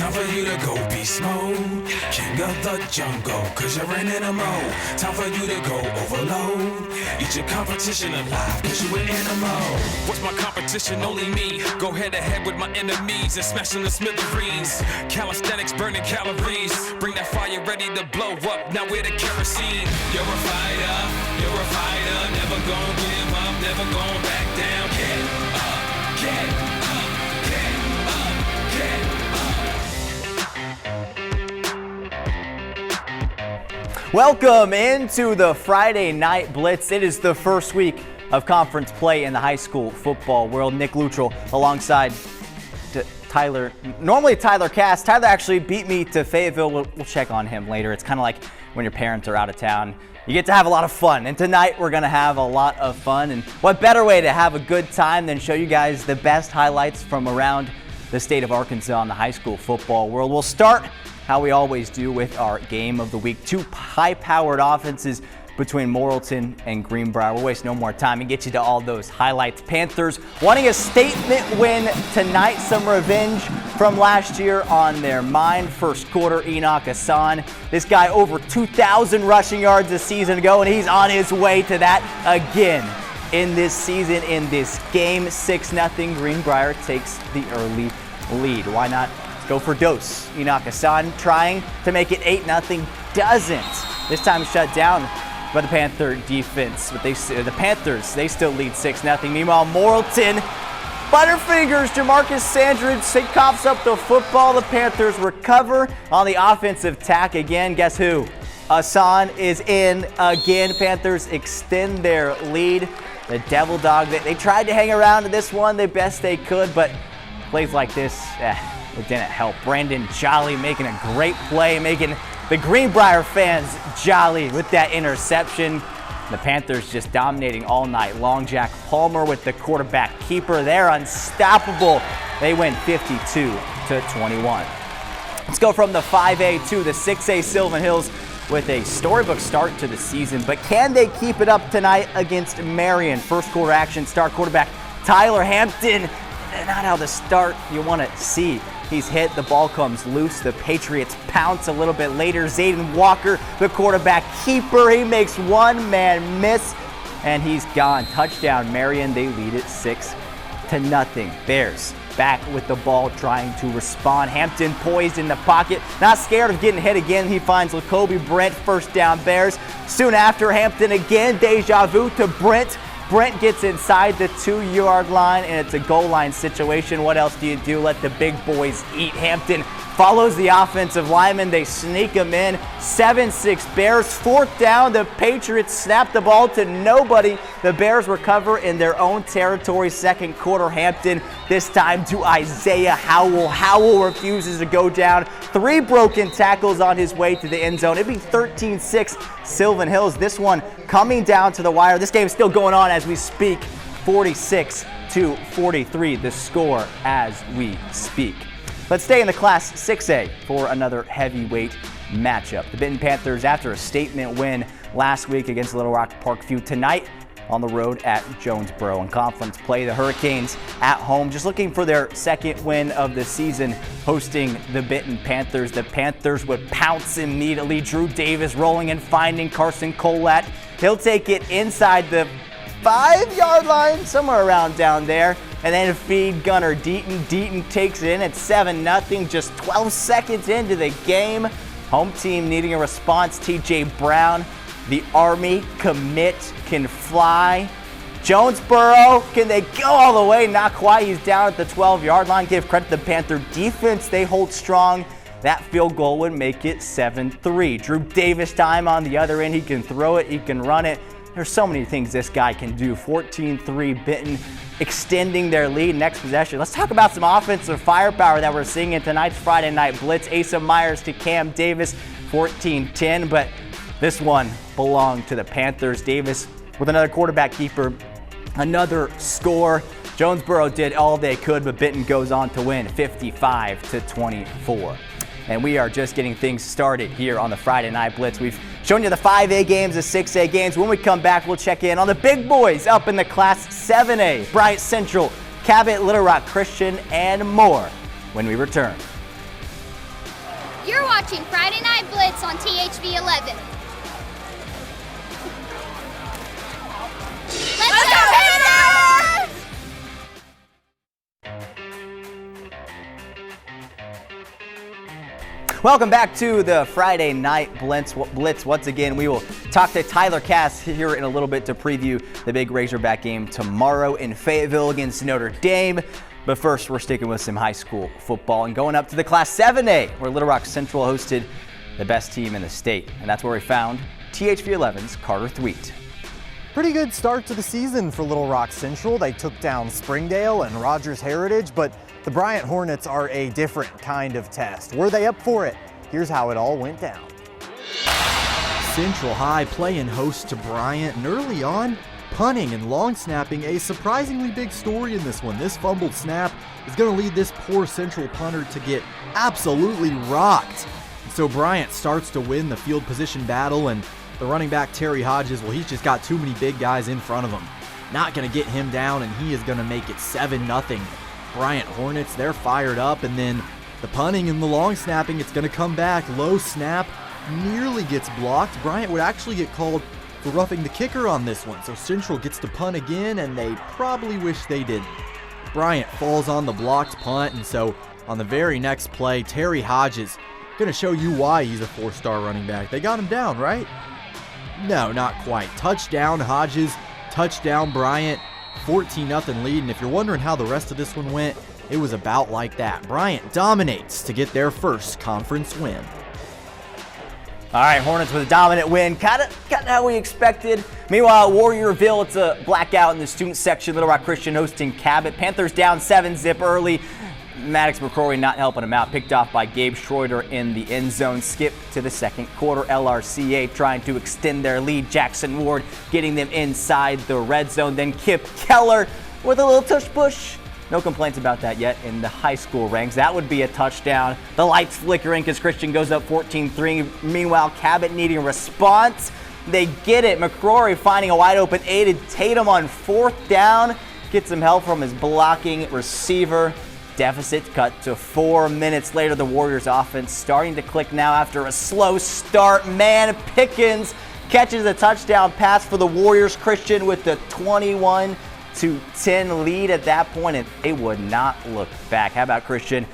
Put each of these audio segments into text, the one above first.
Time for you to go beast mode. King of the jungle, cause you're in animal. Time for you to go overload. Eat your competition alive, cause you an animal. What's my competition? Only me. Go head to head with my enemies and smash them to smithereens. Calisthenics burning calories. Bring that fire ready to blow up. Now we're the kerosene. You're a fighter, never gon' give up, never gon' back down. Get up, get up, get up, get up. Welcome into the Friday Night Blitz. It is the first week of conference play in the high school football world. Nick Luttrell alongside Tyler. Normally Tyler Cass. Tyler actually beat me to Fayetteville. We'll check on him later. It's kind of like when your parents are out of town. You get to have a lot of fun, and tonight we're going to have a lot of fun. And what better way to have a good time than show you guys the best highlights from around the state of Arkansas in the high school football world. We'll start how we always do with our game of the week. Two high-powered offenses between Morrilton and Greenbrier. We'll waste no more time and get you to all those highlights. Panthers wanting a statement win tonight. Some revenge from last year on their mind. First quarter, Enoch Hassan. This guy over 2,000 rushing yards a season ago, and he's on his way to that again in this season, in this game. 6-0, Greenbrier takes the early lead. Why not go for dose? Enoch Hassan trying to make it 8-0, doesn't. This time shut down by the Panther defense, but the Panthers, they still lead 6-0. Meanwhile, Morrilton, Butterfingers, Jamarcus Sandridge, he coughs up the football. The Panthers recover on the offensive tack again. Guess who? Hassan is in again. Panthers extend their lead. The Devil Dog, they tried to hang around to this one the best they could, but plays like this, it didn't help. Brandon Jolly making a great play, making the Greenbrier fans jolly with that interception. The Panthers just dominating all night long. Jack Palmer with the quarterback keeper. They're unstoppable. They win 52-21. Let's go from the 5A to the 6A. Sylvan Hills with a storybook start to the season, but can they keep it up tonight against Marion? First quarter action, star quarterback Tyler Hampton. Not how the start you want to see. He's hit, the ball comes loose, the Patriots pounce a little bit later. Zayden Walker, the quarterback keeper, he makes one man miss, and he's gone. Touchdown, Marion, they lead it 6-0. Bears back with the ball, trying to respond. Hampton poised in the pocket, not scared of getting hit again. He finds Lacoby Brent, first down Bears. Soon after, Hampton again, deja vu to Brent. Brent gets inside the 2-yard line, and it's a goal line situation. What else do you do? Let the big boys eat. Hampton follows the offensive lineman. They sneak him in. 7-6 Bears. Fourth down. The Patriots snap the ball to nobody. The Bears recover in their own territory. Second quarter, Hampton this time to Isaiah Howell. Howell refuses to go down. 3 broken tackles on his way to the end zone. It'd be 13-6 Sylvan Hills. This one coming down to the wire. This game is still going on as we speak. 46-43 the score as we speak. Let's stay in the Class 6A for another heavyweight matchup. The Benton Panthers, after a statement win last week against Little Rock Parkview, tonight on the road at Jonesboro. In conference play, the Hurricanes at home, just looking for their second win of the season, hosting the Benton Panthers. The Panthers would pounce immediately. Drew Davis rolling and finding Carson Colat. He'll take it inside the 5-yard line, somewhere around down there, and then feed Gunnar Deaton. Deaton takes it in at 7-0, just 12 seconds into the game. Home team needing a response. TJ Brown, the Army commit, can fly. Jonesboro, can they go all the way? Not quite. He's down at the 12-yard line. Give credit to the Panther defense. They hold strong. That field goal would make it 7-3. Drew Davis time on the other end. He can throw it. He can run it. There's so many things this guy can do. 14-3 Benton extending their lead. Next possession. Let's talk about some offensive firepower that we're seeing in tonight's Friday Night Blitz. Asa Myers to Cam Davis, 14-10, but this one belonged to the Panthers. Davis with another quarterback keeper, another score. Jonesboro did all they could, but Benton goes on to win 55-24. And we are just getting things started here on the Friday Night Blitz. We've shown you the 5A games, the 6A games. When we come back, we'll check in on the big boys up in the Class 7A. Bryant Central, Cabot, Little Rock Christian, and more when we return. watching Friday Night Blitz on THV11. Let's go Panthers! Welcome back to the Friday Night Blitz. Once again, we will talk to Tyler Cass here in a little bit to preview the big Razorback game tomorrow in Fayetteville against Notre Dame. But first, we're sticking with some high school football and going up to the Class 7A, where Little Rock Central hosted the best team in the state. And that's where we found THV11's Carter Thweet. Pretty good start to the season for Little Rock Central. They took down Springdale and Rogers Heritage, but the Bryant Hornets are a different kind of test. Were they up for it? Here's how it all went down. Central High playing host to Bryant, and early on, punting and long snapping, a surprisingly big story in this one. This fumbled snap is going to lead this poor Central punter to get absolutely rocked. And so Bryant starts to win the field position battle, and the running back Terry Hodges, well, he's just got too many big guys in front of him. Not going to get him down, and he is going to make it 7-0. Bryant Hornets, they're fired up, and then the punting and the long snapping, it's going to come back. Low snap, nearly gets blocked. Bryant would actually get called for roughing the kicker on this one, so Central gets to punt again, and they probably wish they didn't. Bryant falls on the blocked punt, and so on the very next play, Terry Hodges going to show you why he's a 4-star running back. They got him down, right? No, not quite. Touchdown Hodges, touchdown Bryant, 14-0 lead, and if you're wondering how the rest of this one went, it was about like that. Bryant dominates to get their first conference win. All right, Hornets with a dominant win, kind of how we expected. Meanwhile, Warriorville, it's a blackout in the student section. Little Rock Christian hosting Cabot. Panthers down 7-zip early. Maddox McCrory not helping him out. Picked off by Gabe Schroeder in the end zone. Skip to the second quarter. LRCA trying to extend their lead. Jackson Ward getting them inside the red zone. Then Kip Keller with a little tush-push. No complaints about that yet in the high school ranks. That would be a touchdown. The lights flickering because Christian goes up 14-3. Meanwhile, Cabot needing a response. They get it. McCrory finding a wide open aided Tatum on 4th down. Gets some help from his blocking receiver. Deficit cut to 4 minutes later. The Warriors offense starting to click now after a slow start. Man, Pickens catches a touchdown pass for the Warriors. Christian with the 21-10 lead at that point, and they would not look back. How about Christian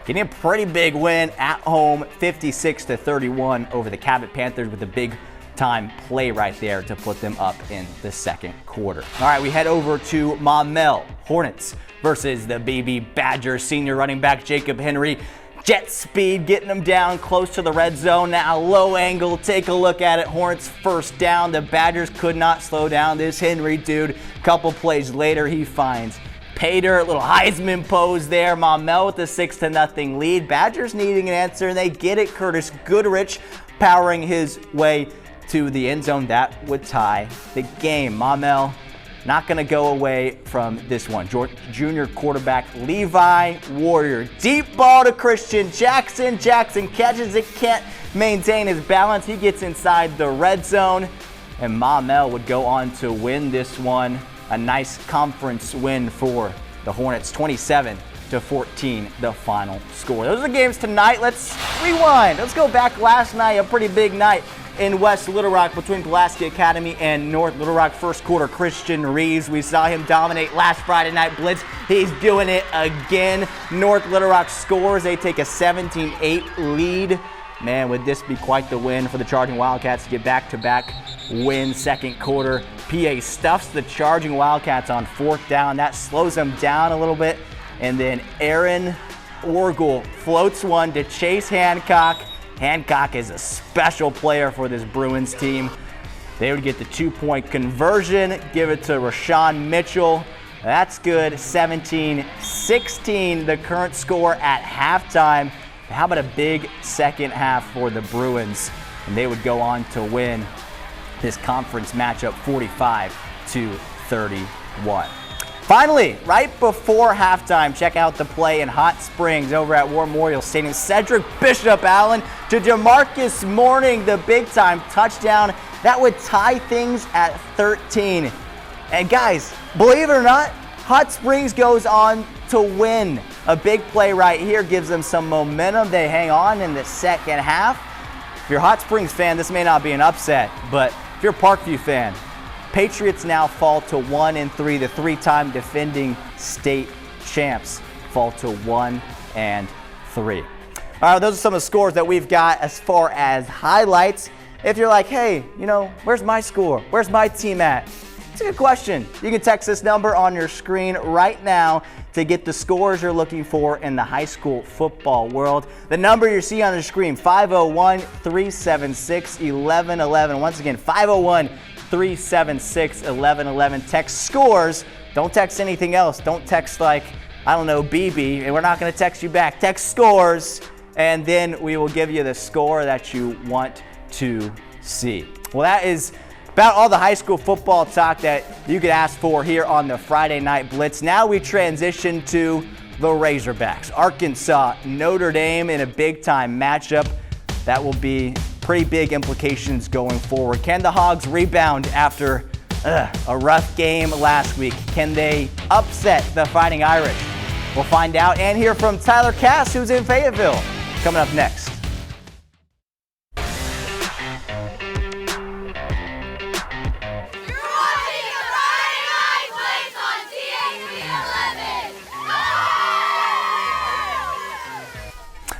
getting a pretty big win at home, 56-31 over the Cabot Panthers with a big time play right there to put them up in the second quarter. All right, we head over to Maumelle. Hornets versus the BB Badgers. Senior running back Jacob Henry, jet speed, getting them down close to the red zone. Now low angle, take a look at it. Hornets first down. The Badgers could not slow down this Henry dude. Couple plays later, he finds Pater, a little Heisman pose there. Maumelle with the 6-0 lead. Badgers needing an answer, and they get it. Curtis Goodrich powering his way to the end zone. That would tie the game. Maumelle not going to go away from this one. Junior quarterback Levi Warrior. Deep ball to Christian Jackson. Jackson catches it, can't maintain his balance. He gets inside the red zone, and Maumelle would go on to win this one. A nice conference win for the Hornets, 27-14, the final score. Those are the games tonight. Let's rewind. Let's go back last night, a pretty big night in West Little Rock between Pulaski Academy and North Little Rock. First quarter, Christian Reeves. We saw him dominate last Friday Night Blitz. He's doing it again. North Little Rock scores. They take a 17-8 lead. Man, would this be quite the win for the Charging Wildcats to get back-to-back win second quarter. PA stuffs the Charging Wildcats on 4th down. That slows them down a little bit. And then Aaron Orgel floats one to Chase Hancock. Hancock is a special player for this Bruins team. They would get the 2-point conversion, give it to Rashawn Mitchell. That's good, 17-16, the current score at halftime. How about a big second half for the Bruins? And they would go on to win this conference matchup 45-31. Finally, right before halftime, check out the play in Hot Springs over at War Memorial Stadium. Cedric Bishop Allen to DeMarcus Mourning, the big-time touchdown. That would tie things at 13. And guys, believe it or not, Hot Springs goes on to win. A big play right here gives them some momentum. They hang on in the second half. If you're a Hot Springs fan, this may not be an upset, but if you're a Parkview fan, Patriots now fall to 1-3. The three-time defending state champs fall to 1-3. All right, those are some of the scores that we've got as far as highlights. If you're like, hey, where's my score? Where's my team at? It's a good question. You can text this number on your screen right now to get the scores you're looking for in the high school football world. The number you see on the screen, 501-376-1111. Once again, 501-376-1111. Text scores. Don't text anything else. Don't text like, I don't know, BB, and we're not going to text you back. Text scores, and then we will give you the score that you want to see. Well, that is about all the high school football talk that you could ask for here on the Friday Night Blitz. Now we transition to the Razorbacks. Arkansas, Notre Dame in a big-time matchup. That will be pretty big implications going forward. Can the Hogs rebound after a rough game last week? Can they upset the Fighting Irish? We'll find out and hear from Tyler Cass, who's in Fayetteville, coming up next.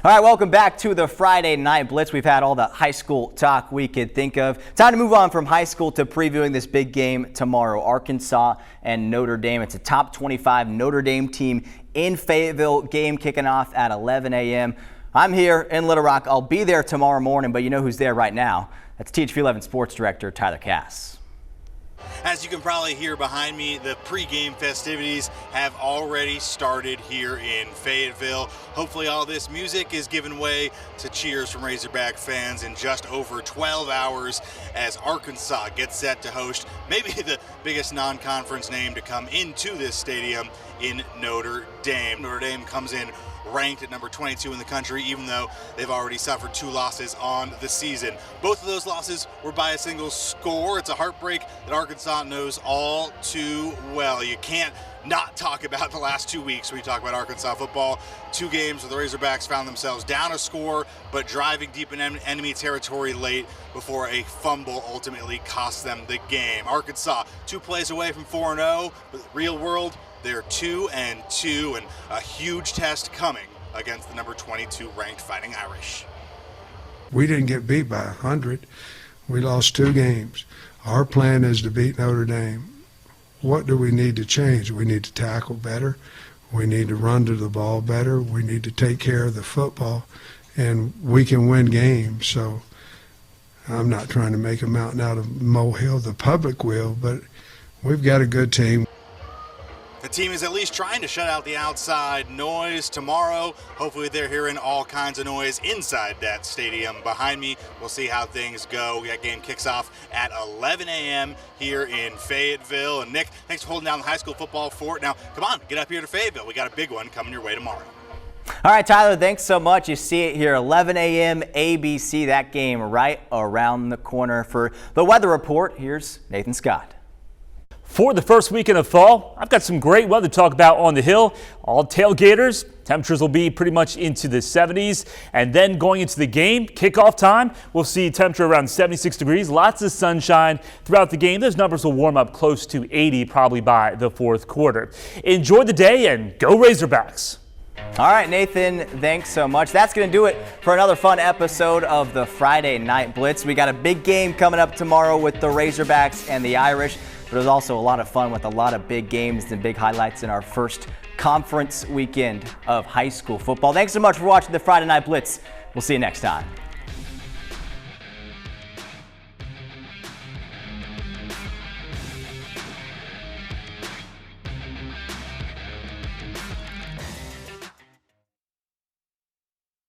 All right, welcome back to the Friday Night Blitz. We've had all the high school talk we could think of. Time to move on from high school to previewing this big game tomorrow, Arkansas and Notre Dame. It's a top 25 Notre Dame team in Fayetteville, game kicking off at 11 a.m. I'm here in Little Rock. I'll be there tomorrow morning, but you know who's there right now. That's THV11 Sports Director Tyler Cass. As you can probably hear behind me, the pregame festivities have already started here in Fayetteville. Hopefully all this music is giving way to cheers from Razorback fans in just over 12 hours as Arkansas gets set to host maybe the biggest non-conference name to come into this stadium in Notre Dame. Notre Dame comes in ranked at number 22 in the country, even though they've already suffered 2 losses on the season. Both of those losses were by a single score. It's a heartbreak that Arkansas knows all too well. You can't not talk about the last 2 weeks when you talk about Arkansas football. 2 games where the Razorbacks found themselves down a score, but driving deep in enemy territory late before a fumble ultimately cost them the game. Arkansas 2 plays away from 4-0, but real world, they're 2-2, and a huge test coming against the number 22 ranked Fighting Irish. We didn't get beat by 100. We lost 2 games. Our plan is to beat Notre Dame. What do we need to change? We need to tackle better. We need to run to the ball better. We need to take care of the football, and we can win games. So I'm not trying to make a mountain out of molehill. The public will, but we've got a good team. The team is at least trying to shut out the outside noise tomorrow. Hopefully they're hearing all kinds of noise inside that stadium behind me. We'll see how things go. That game kicks off at 11 a.m. here in Fayetteville. And Nick, thanks for holding down the high school football fort. Now, come on, get up here to Fayetteville. We got a big one coming your way tomorrow. All right, Tyler, thanks so much. You see it here, 11 a.m. ABC, that game right around the corner. For the weather report, here's Nathan Scott. For the first weekend of fall, I've got some great weather to talk about on the hill. All tailgaters, temperatures will be pretty much into the 70s. And then going into the game, kickoff time, we'll see temperature around 76 degrees. Lots of sunshine throughout the game. Those numbers will warm up close to 80 probably by the fourth quarter. Enjoy the day and go Razorbacks. All right, Nathan, thanks so much. That's going to do it for another fun episode of the Friday Night Blitz. We got a big game coming up tomorrow with the Razorbacks and the Irish. But it was also a lot of fun with a lot of big games and big highlights in our first conference weekend of high school football. Thanks so much for watching the Friday Night Blitz. We'll see you next time.